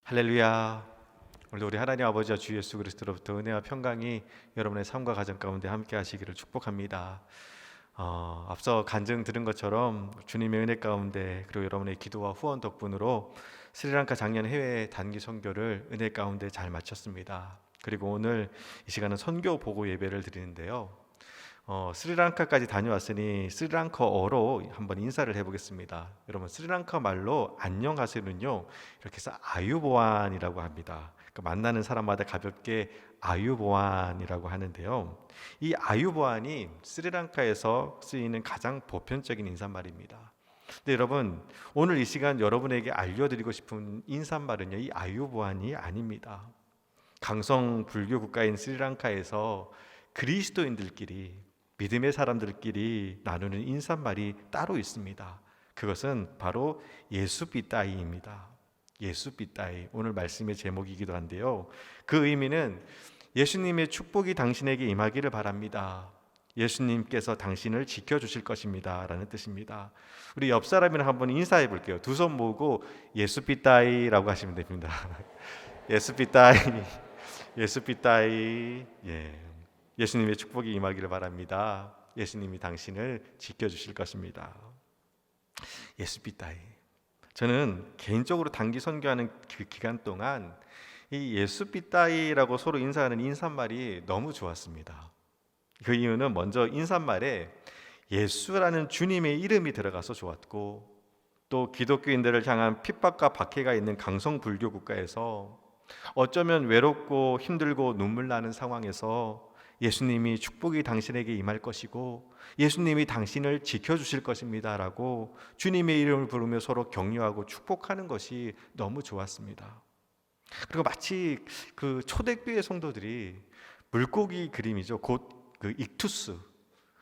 할렐루야. 오늘도 우리 하나님 아버지와 주 예수 그리스도로부터 은혜와 평강이 여러분의 삶과 가정 가운데 함께 하시기를 축복합니다. 앞서 간증 들은 것처럼 주님의 은혜 가운데 그리고 여러분의 기도와 후원 덕분으로 스리랑카 작년 해외 단기 선교를 은혜 가운데 잘 마쳤습니다. 그리고 오늘 이 시간은 선교 보고 예배를 드리는데요. 스리랑카까지 다녀왔으니 스리랑카어로 한번 인사를 해보겠습니다. 여러분, 스리랑카 말로 안녕하세요는요, 이렇게 해서 아유보안이라고 합니다. 그러니까 만나는 사람마다 가볍게 아유보안이라고 하는데요. 이 아유보안이 스리랑카에서 쓰이는 가장 보편적인 인사말입니다. 근데 여러분, 오늘 이 시간 여러분에게 알려드리고 싶은 인사말은요, 이 아유보안이 아닙니다. 강성 불교 국가인 스리랑카에서 그리스도인들끼리, 믿음의 사람들끼리 나누는 인사말이 따로 있습니다. 그것은 바로 예수비따이입니다. 예수비따이, 오늘 말씀의 제목이기도 한데요, 그 의미는 예수님의 축복이 당신에게 임하기를 바랍니다. 예수님께서 당신을 지켜주실 것입니다 라는 뜻입니다. 우리 옆 사람이랑 한번 인사해 볼게요. 두 손 모으고 예수비따이라고 하시면 됩니다. 예수비따이, 예수비따이. 예수님의 축복이 임하기를 바랍니다. 예수님이 당신을 지켜주실 것입니다. 예수비따이. 저는 개인적으로 단기 선교하는 그 기간 동안 이 예수비따이라고 서로 인사하는 인사말이 너무 좋았습니다. 그 이유는 먼저 인사말에 예수라는 주님의 이름이 들어가서 좋았고, 또 기독교인들을 향한 핍박과 박해가 있는 강성 불교 국가에서 어쩌면 외롭고 힘들고 눈물 나는 상황에서 예수님이 축복이 당신에게 임할 것이고 예수님이 당신을 지켜주실 것입니다 라고 주님의 이름을 부르며 서로 격려하고 축복하는 것이 너무 좋았습니다. 그리고 마치 그 초대교회 성도들이 물고기 그림이죠. 곧 그 익투스,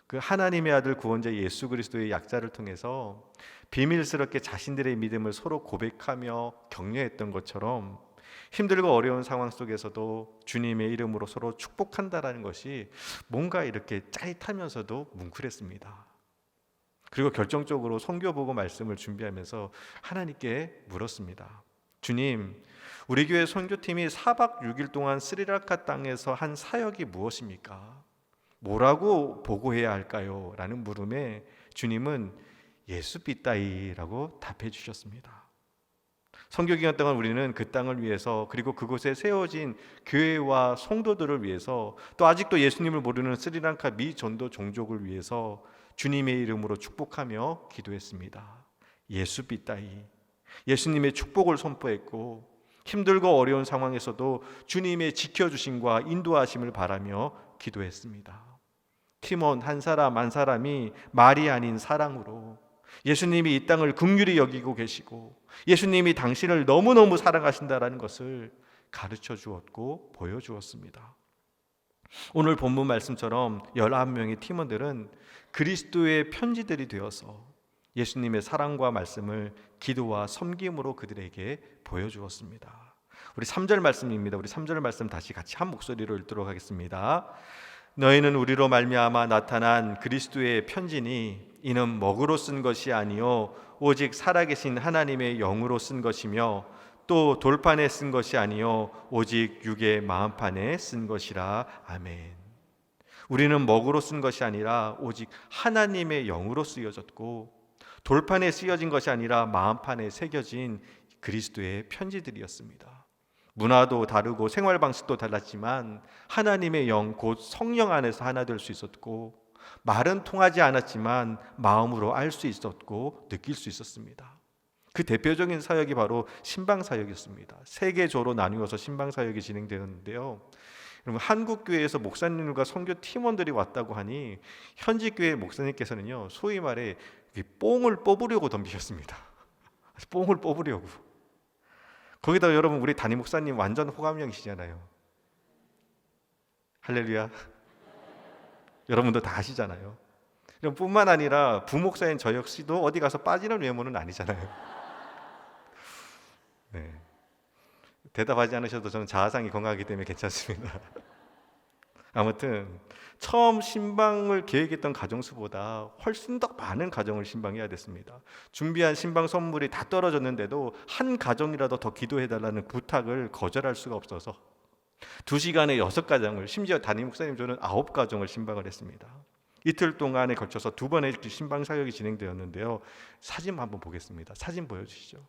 그 하나님의 아들 구원자 예수 그리스도의 약자를 통해서 비밀스럽게 자신들의 믿음을 서로 고백하며 격려했던 것처럼 힘들고 어려운 상황 속에서도 주님의 이름으로 서로 축복한다라는 것이 뭔가 이렇게 짜릿하면서도 뭉클했습니다. 그리고 결정적으로 선교보고 말씀을 준비하면서 하나님께 물었습니다. 주님, 우리 교회 선교팀이 4박 6일 동안 스리랑카 땅에서 한 사역이 무엇입니까? 뭐라고 보고해야 할까요? 라는 물음에 주님은 예수비따이라고 답해 주셨습니다. 선교 기간 동안 우리는 그 땅을 위해서, 그리고 그곳에 세워진 교회와 성도들을 위해서, 또 아직도 예수님을 모르는 스리랑카 미전도 종족을 위해서 주님의 이름으로 축복하며 기도했습니다. 예수비따이, 예수님의 축복을 선포했고 힘들고 어려운 상황에서도 주님의 지켜주심과 인도하심을 바라며 기도했습니다. 팀원 한 사람 한 사람이 말이 아닌 사랑으로 예수님이 이 땅을 긍휼히 여기고 계시고 예수님이 당신을 너무너무 사랑하신다라는 것을 가르쳐 주었고 보여주었습니다. 오늘 본문 말씀처럼 11명의 팀원들은 그리스도의 편지들이 되어서 예수님의 사랑과 말씀을 기도와 섬김으로 그들에게 보여주었습니다. 우리 3절 말씀입니다. 우리 3절 말씀 다시 같이 한 목소리로 읽도록 하겠습니다. 너희는 우리로 말미암아 나타난 그리스도의 편지니 이는 먹으로 쓴 것이 아니요 오직 살아계신 하나님의 영으로 쓴 것이며 또 돌판에 쓴 것이 아니요 오직 육의 마음판에 쓴 것이라. 아멘. 우리는 먹으로 쓴 것이 아니라 오직 하나님의 영으로 쓰여졌고 돌판에 쓰여진 것이 아니라 마음판에 새겨진 그리스도의 편지들이었습니다. 문화도 다르고 생활 방식도 달랐지만 하나님의 영, 곧 성령 안에서 하나 될 수 있었고, 말은 통하지 않았지만 마음으로 알 수 있었고 느낄 수 있었습니다. 그 대표적인 사역이 바로 신방사역이었습니다. 3개조로 나누어서 신방사역이 진행되었는데요, 여러분, 한국교회에서 목사님들과 선교 팀원들이 왔다고 하니 현지 교회 목사님께서는요, 소위 말해 뽕을 뽑으려고 덤비셨습니다. 뽕을 뽑으려고. 거기다가 여러분, 우리 담임 목사님 완전 호감형이시잖아요. 할렐루야. 여러분도 다 아시잖아요. 뿐만 아니라 부목사인 저 역시도 어디 가서 빠지는 외모는 아니잖아요. 네. 대답하지 않으셔도 저는 자아상이 건강하기 때문에 괜찮습니다. 아무튼 처음 신방을 계획했던 가정 수보다 훨씬 더 많은 가정을 신방해야 됐습니다. 준비한 신방 선물이 다 떨어졌는데도 한 가정이라도 더 기도해달라는 부탁을 거절할 수가 없어서 2시간에 6가정을, 심지어 담임 목사님 저는 9가정을 신방을 했습니다. 이틀 동안에 걸쳐서 2번의 신방 사역이 진행되었는데요. 사진 한번 보겠습니다. 사진 보여주시죠.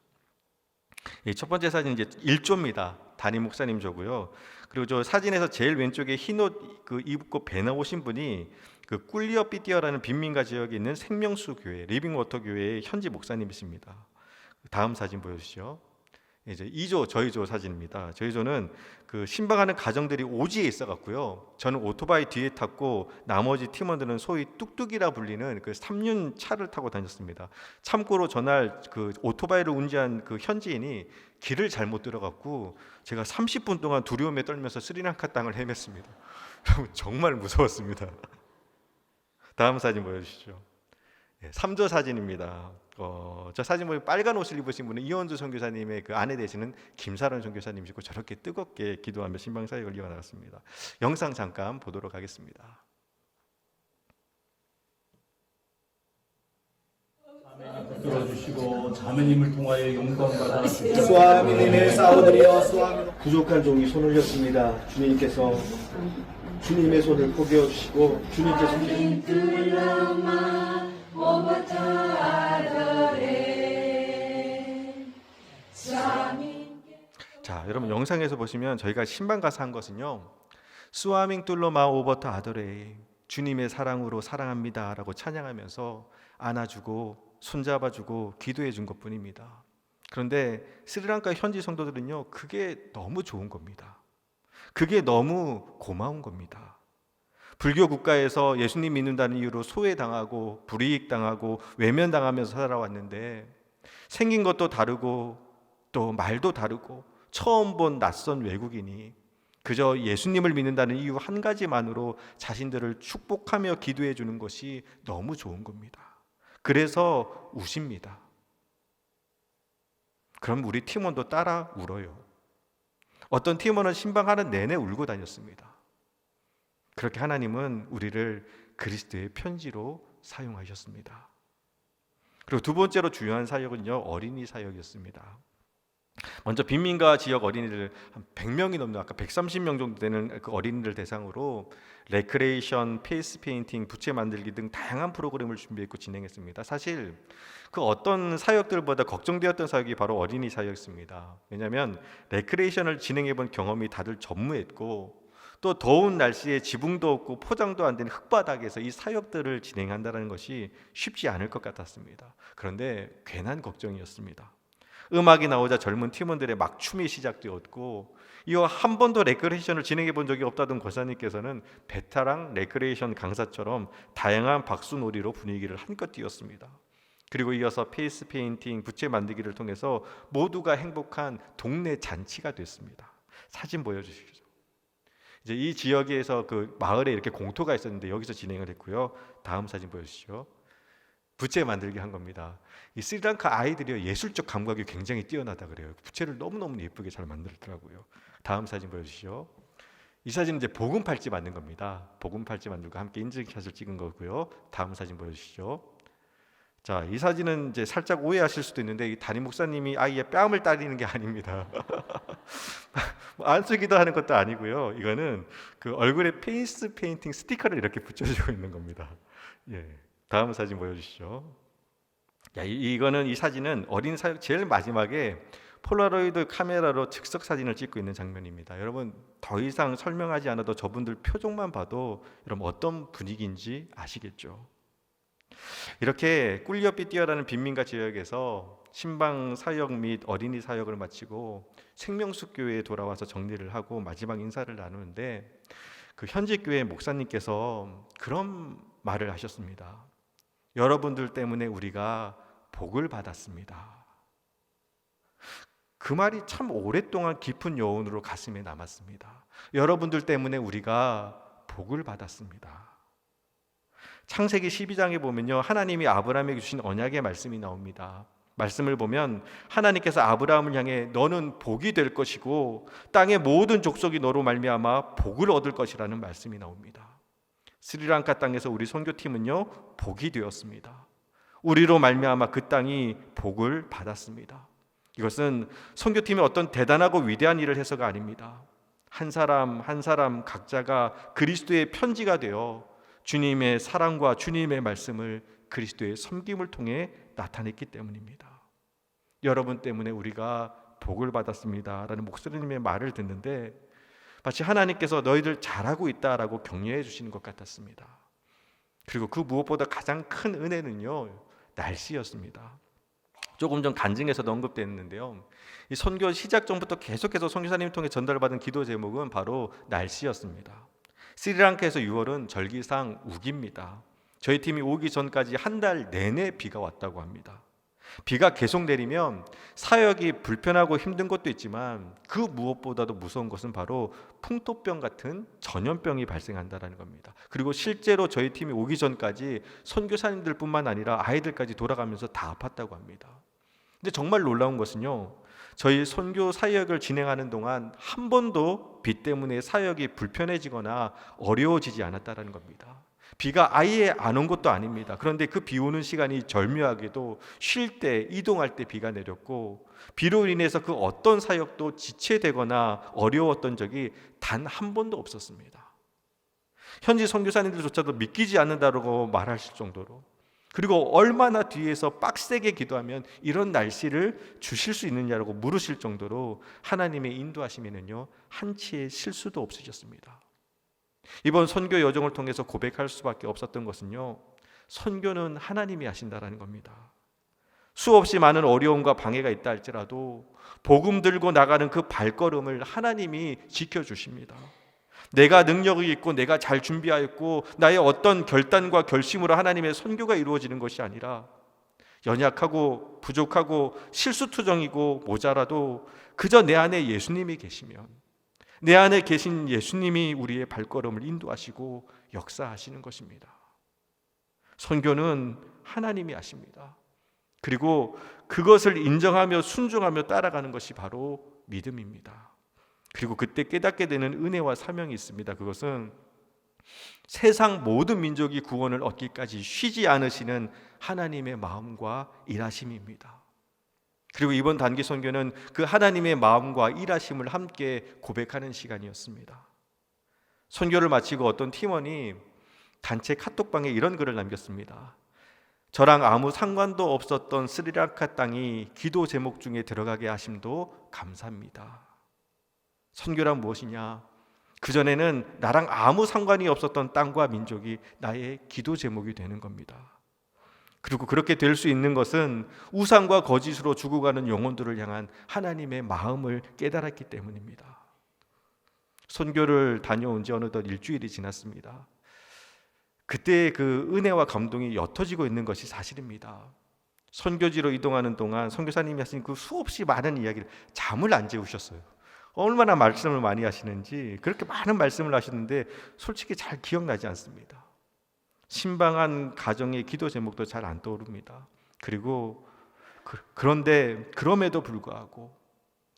첫 번째 사진 이제 1조입니다. 담임 목사님 조고요. 그리고 저 사진에서 제일 왼쪽에 흰옷 입고 배 나오신 분이 그 꿀리어 삐띠어라는 빈민가 지역에 있는 생명수 교회, 리빙워터 교회의 현지 목사님이십니다. 다음 사진 보여주시죠. 이제 2조, 저희 조 사진입니다. 저희 조는 그 신방하는 가정들이 오지에 있어갖고요. 저는 오토바이 뒤에 탔고 나머지 팀원들은 소위 뚝뚝이라 불리는 그 3륜 차를 타고 다녔습니다. 참고로 전날 그 오토바이를 운전한 그 현지인이 길을 잘못 들어갔고 제가 30분 동안 두려움에 떨면서 스리랑카 땅을 헤맸습니다. 정말 무서웠습니다. 다음 사진 보여주시죠. 3조 사진입니다. 저 사진 보면 빨간 옷을 입으신 분은 이원주 선교사님의 그 아내 되시는 김사란 선교사님이시고 저렇게 뜨겁게 기도하며 신방 사역을 이어나갔습니다. 영상 잠깐 보도록 하겠습니다. 들어주시고 자매님을 통하여 영광받아 수아미님의 싸우드리어 수아미 부족한 종이 손을 렸습니다. 주님께서 주님의 손을 포개어 주시고 주님께서 자, 여러분 영상에서 보시면 저희가 신방 가서 한 것은요, 수아밍 뚫로마 오버터 아더레, 주님의 사랑으로 사랑합니다라고 찬양하면서 안아주고 손잡아주고 기도해 준 것뿐입니다. 그런데 스리랑카 현지 성도들은요, 그게 너무 좋은 겁니다. 그게 너무 고마운 겁니다. 불교 국가에서 예수님 믿는다는 이유로 소외당하고 불이익당하고 외면당하면서 살아왔는데 생긴 것도 다르고 또 말도 다르고 처음 본 낯선 외국인이 그저 예수님을 믿는다는 이유 한 가지만으로 자신들을 축복하며 기도해 주는 것이 너무 좋은 겁니다. 그래서 우십니다. 그럼 우리 팀원도 따라 울어요. 어떤 팀원은 신방하는 내내 울고 다녔습니다. 그렇게 하나님은 우리를 그리스도의 편지로 사용하셨습니다. 그리고 두 번째로 중요한 사역은요, 어린이 사역이었습니다. 먼저 빈민가 지역 어린이들 한 100명이 넘는, 아까 130명 정도 되는 그 어린이들 대상으로 레크레이션, 페이스 페인팅, 부채 만들기 등 다양한 프로그램을 준비했고 진행했습니다. 사실 그 어떤 사역들보다 걱정되었던 사역이 바로 어린이 사역이었습니다. 왜냐하면 레크레이션을 진행해본 경험이 다들 전무했고 또 더운 날씨에 지붕도 없고 포장도 안 된 흙바닥에서 이 사역들을 진행한다는 것이 쉽지 않을 것 같았습니다. 그런데 괜한 걱정이었습니다. 음악이 나오자 젊은 팀원들의 막춤이 시작되었고 이어 한 번도 레크레이션을 진행해 본 적이 없다던 권사님께서는 베테랑 레크레이션 강사처럼 다양한 박수놀이로 분위기를 한껏 띄웠습니다. 그리고 이어서 페이스 페인팅, 부채 만들기를 통해서 모두가 행복한 동네 잔치가 됐습니다. 사진 보여주시죠. 이제 이 지역에서 그 마을에 이렇게 공터가 있었는데 여기서 진행을 했고요. 다음 사진 보여주시죠. 부채 만들기 한 겁니다. 이 스리랑카 아이들이 예술적 감각이 굉장히 뛰어나다 그래요. 부채를 너무너무 예쁘게 잘 만들더라고요. 다음 사진 보여주시죠. 이 사진은 이제 복음 팔찌 만든 겁니다. 복음 팔찌 만들고 함께 인증샷을 찍은 거고요. 다음 사진 보여주시죠. 자, 이 사진은 이제 살짝 오해하실 수도 있는데 이 담임 목사님이 아이의 뺨을 따리는 게 아닙니다. 안쓰기도 하는 것도 아니고요. 이거는 그 얼굴에 페이스 페인팅 스티커를 이렇게 붙여주고 있는 겁니다. 예. 다음 사진 보여주시죠. 이거는 이 사진은 어린 사역 제일 마지막에 폴라로이드 카메라로 즉석 사진을 찍고 있는 장면입니다. 여러분 더 이상 설명하지 않아도 저분들 표정만 봐도 여러분 어떤 분위기인지 아시겠죠? 이렇게 꿀리어삐 뛰어라는 빈민가 지역에서 신방 사역 및 어린이 사역을 마치고 생명수 교회에 돌아와서 정리를 하고 마지막 인사를 나누는데 그 현지 교회 목사님께서 그런 말을 하셨습니다. 여러분들 때문에 우리가 복을 받았습니다. 그 말이 참 오랫동안 깊은 여운으로 가슴에 남았습니다. 여러분들 때문에 우리가 복을 받았습니다. 창세기 12장에 보면요, 하나님이 아브라함에게 주신 언약의 말씀이 나옵니다. 말씀을 보면 하나님께서 아브라함을 향해 너는 복이 될 것이고 땅의 모든 족속이 너로 말미암아 복을 얻을 것이라는 말씀이 나옵니다. 스리랑카 땅에서 우리 선교팀은요 복이 되었습니다. 우리로 말미암아 그 땅이 복을 받았습니다. 이것은 선교팀이 어떤 대단하고 위대한 일을 해서가 아닙니다. 한 사람 한 사람 각자가 그리스도의 편지가 되어 주님의 사랑과 주님의 말씀을 그리스도의 섬김을 통해 나타냈기 때문입니다. 여러분 때문에 우리가 복을 받았습니다 라는 목사님의 말을 듣는데 마치 하나님께서 너희들 잘하고 있다라고 격려해 주시는 것 같았습니다. 그리고 그 무엇보다 가장 큰 은혜는요 날씨였습니다. 조금 전 간증에서도 언급됐는데요, 이 선교 시작 전부터 계속해서 선교사님 통해 전달받은 기도 제목은 바로 날씨였습니다. 스리랑카에서 6월은 절기상 우기입니다. 저희 팀이 오기 전까지 한 달 내내 비가 왔다고 합니다. 비가 계속 내리면 사역이 불편하고 힘든 것도 있지만 그 무엇보다도 무서운 것은 바로 풍토병 같은 전염병이 발생한다는 겁니다. 그리고 실제로 저희 팀이 오기 전까지 선교사님들뿐만 아니라 아이들까지 돌아가면서 다 아팠다고 합니다. 근데 정말 놀라운 것은요, 저희 선교 사역을 진행하는 동안 한 번도 비 때문에 사역이 불편해지거나 어려워지지 않았다는 겁니다. 비가 아예 안 온 것도 아닙니다. 그런데 그 비 오는 시간이 절묘하게도 쉴 때, 이동할 때 비가 내렸고 비로 인해서 그 어떤 사역도 지체되거나 어려웠던 적이 단 한 번도 없었습니다. 현지 선교사님들조차도 믿기지 않는다고 말하실 정도로, 그리고 얼마나 뒤에서 빡세게 기도하면 이런 날씨를 주실 수 있느냐라고 물으실 정도로 하나님의 인도하심에는요 한치의 실수도 없으셨습니다. 이번 선교 여정을 통해서 고백할 수밖에 없었던 것은요, 선교는 하나님이 하신다라는 겁니다. 수없이 많은 어려움과 방해가 있다 할지라도 복음 들고 나가는 그 발걸음을 하나님이 지켜주십니다. 내가 능력이 있고 내가 잘 준비하였고 나의 어떤 결단과 결심으로 하나님의 선교가 이루어지는 것이 아니라 연약하고 부족하고 실수투정이고 모자라도 그저 내 안에 예수님이 계시면, 내 안에 계신 예수님이 우리의 발걸음을 인도하시고 역사하시는 것입니다. 선교는 하나님이 하십니다. 그리고 그것을 인정하며 순종하며 따라가는 것이 바로 믿음입니다. 그리고 그때 깨닫게 되는 은혜와 사명이 있습니다. 그것은 세상 모든 민족이 구원을 얻기까지 쉬지 않으시는 하나님의 마음과 일하심입니다. 그리고 이번 단기 선교는 그 하나님의 마음과 일하심을 함께 고백하는 시간이었습니다. 선교를 마치고 어떤 팀원이 단체 카톡방에 이런 글을 남겼습니다. 저랑 아무 상관도 없었던 스리랑카 땅이 기도 제목 중에 들어가게 하심도 감사합니다. 선교란 무엇이냐? 그전에는 나랑 아무 상관이 없었던 땅과 민족이 나의 기도 제목이 되는 겁니다. 그리고 그렇게 될 수 있는 것은 우상과 거짓으로 죽어가는 영혼들을 향한 하나님의 마음을 깨달았기 때문입니다. 선교를 다녀온 지 어느덧 일주일이 지났습니다. 그때 그 은혜와 감동이 옅어지고 있는 것이 사실입니다. 선교지로 이동하는 동안 선교사님이 하신 그 수없이 많은 이야기를 잠을 안 재우셨어요. 얼마나 말씀을 많이 하시는지 그렇게 많은 말씀을 하시는데 솔직히 잘 기억나지 않습니다. 신방한 가정의 기도 제목도 잘 안 떠오릅니다. 그리고 그런데 그럼에도 불구하고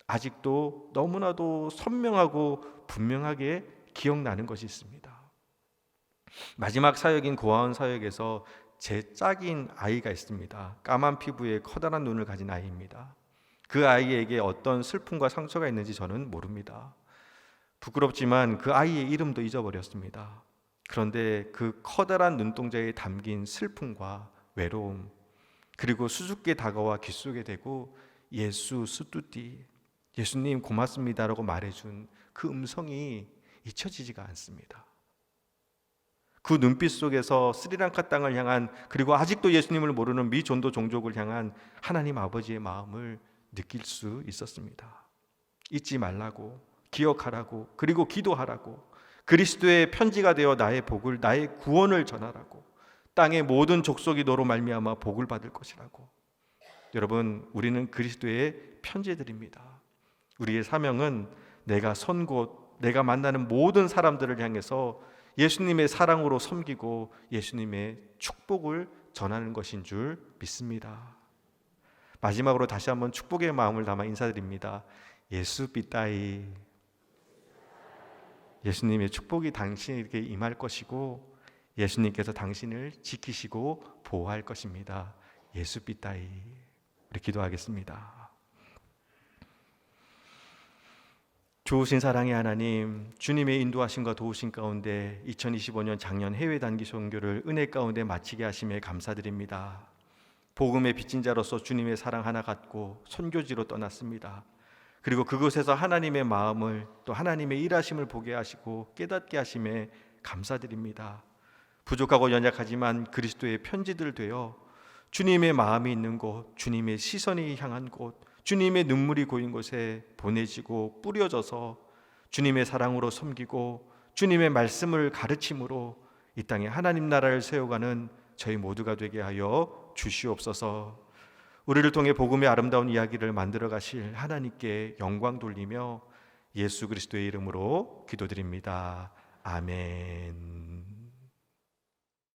아직도 너무나도 선명하고 분명하게 기억나는 것이 있습니다. 마지막 사역인 고아원 사역에서 제 짝인 아이가 있습니다. 까만 피부에 커다란 눈을 가진 아이입니다. 그 아이에게 어떤 슬픔과 상처가 있는지 저는 모릅니다. 부끄럽지만 그 아이의 이름도 잊어버렸습니다. 그런데 그 커다란 눈동자에 담긴 슬픔과 외로움, 그리고 수줍게 다가와 귓속에 대고 예수 스투띠, 예수님 고맙습니다라고 말해준 그 음성이 잊혀지지가 않습니다. 그 눈빛 속에서 스리랑카 땅을 향한, 그리고 아직도 예수님을 모르는 미존도 종족을 향한 하나님 아버지의 마음을 느낄 수 있었습니다. 잊지 말라고, 기억하라고, 그리고 기도하라고, 그리스도의 편지가 되어 나의 복을, 나의 구원을 전하라고, 땅의 모든 족속이 너로 말미암아 복을 받을 것이라고. 여러분, 우리는 그리스도의 편지들입니다. 우리의 사명은 내가 선 곳, 내가 만나는 모든 사람들을 향해서 예수님의 사랑으로 섬기고 예수님의 축복을 전하는 것인 줄 믿습니다. 마지막으로 다시 한번 축복의 마음을 담아 인사드립니다. 예수 삐따이. 예수님의 축복이 당신에게 임할 것이고 예수님께서 당신을 지키시고 보호할 것입니다. 예수 삐따이. 우리 기도하겠습니다. 좋으신 사랑의 하나님, 주님의 인도하심과 도우심 가운데 2025년 작년 해외 단기 선교를 은혜 가운데 마치게 하심에 감사드립니다. 복음의 빚진 자로서 주님의 사랑 하나 갖고 선교지로 떠났습니다. 그리고 그곳에서 하나님의 마음을 또 하나님의 일하심을 보게 하시고 깨닫게 하심에 감사드립니다. 부족하고 연약하지만 그리스도의 편지들 되어 주님의 마음이 있는 곳, 주님의 시선이 향한 곳, 주님의 눈물이 고인 곳에 보내지고 뿌려져서 주님의 사랑으로 섬기고 주님의 말씀을 가르침으로 이 땅에 하나님 나라를 세워가는 저희 모두가 되게 하여 주시옵소서. 우리를 통해 복음의 아름다운 이야기를 만들어 가실 하나님께 영광 돌리며 예수 그리스도의 이름으로 기도드립니다. 아멘.